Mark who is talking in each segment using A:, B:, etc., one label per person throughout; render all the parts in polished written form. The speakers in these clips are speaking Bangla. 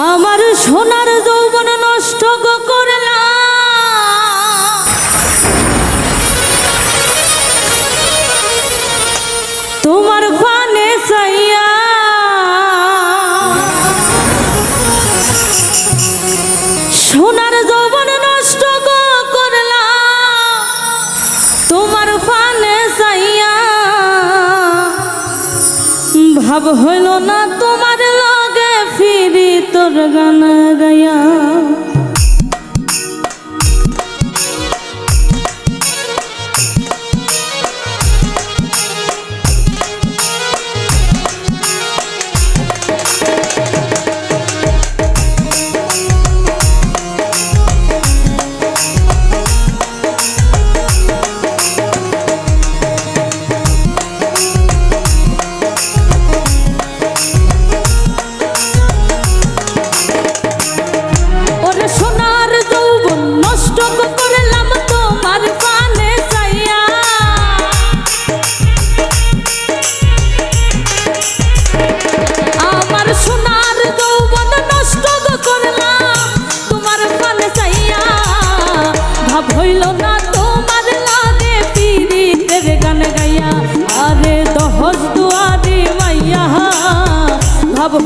A: আমার সোনার যৌবন নষ্ট করলা তোমার ফানে চাইয়া সোনার যৌবন নষ্ট করলা তোমার ফানে চাইয়া ভাব হইল না তোমার লগে ফিরি তোর গান গায়া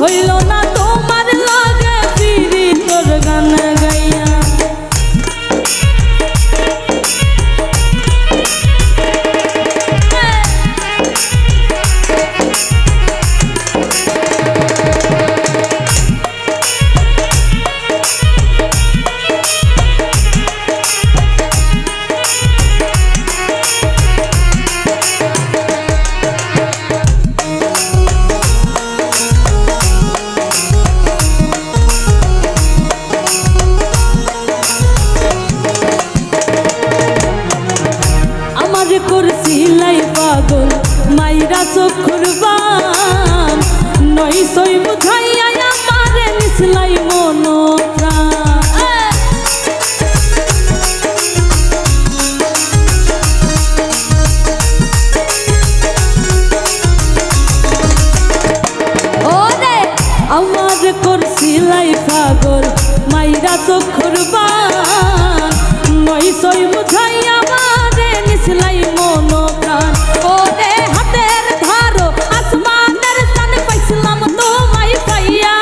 A: হইল না তোমার লাগে ফিরি তোর গান গাইয়া করছিলাই পাগল মাইরা চোখর বান নই সই বুঝাইয়া আমারে নিসলাই মন প্রাণ ওরে আমার করছিলাই পাগল মাইরা চোখর বান নই সই বুঝাইয়া নিসলাই মন প্রাণ ওরে হাতের ধারো আসমানের চান পাইছিলাম তোমায় পাইয়া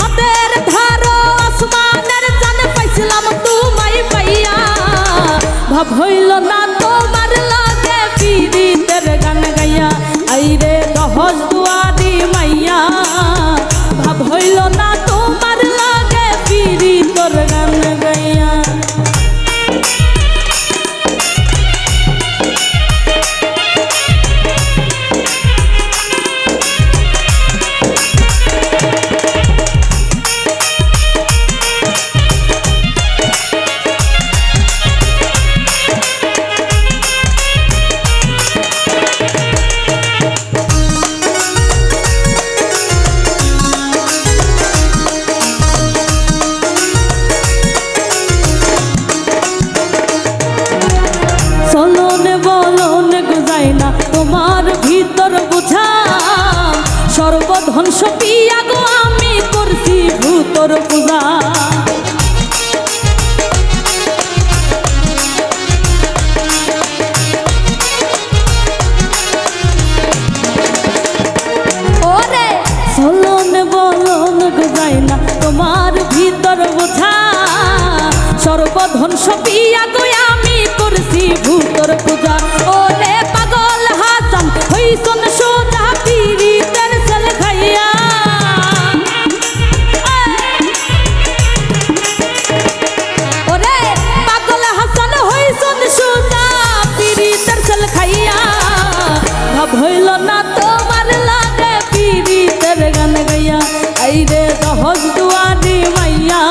A: হাতের ধারো আসমানের চান পাইছিলাম তোমায় পাইয়া ভাব হইল না তোমার লাগে পীড়িতের গান গাইয়া আইরে দহজ দুয়ারি মাইয়া ভাব হইল না তোমার লাগে পীড়ি তোর গান গাইয়া তোমার ভিতর বুঝা সর্বধন সপিয়া গো আমি করছি ভূতর পূজা ওরে চলন বলন গো যায় না তোমার ভিতর বুঝা সর্বধন সপিয়া গো আমি করছি ভূতর পূজা ওরে পাগল হাসান হইছন সোজা পীড়িতের সেল খাইয়া ওরে পাগল হাসান হইছন সোজা পীড়িতের সেল খাইয়া ভাব হইল না তোমার লাগে পীড়িতের গান গাইয়া আইরে দহজ দুয়ারি মাইয়া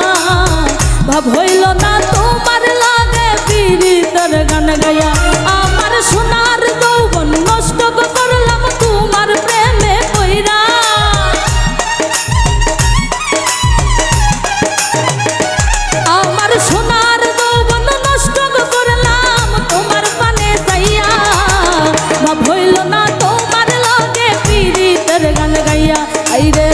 A: ভাব হইল না তোমার লাগে পীড়িতের গান গাইয়া আমার সোনার যৌবন নষ্ট করলাম তোমার প্রেমে পইরা আমার সোনার যৌবন নষ্ট করলাম তোমার পানে চাইয়া ভাব হইল না তোমার হাইরে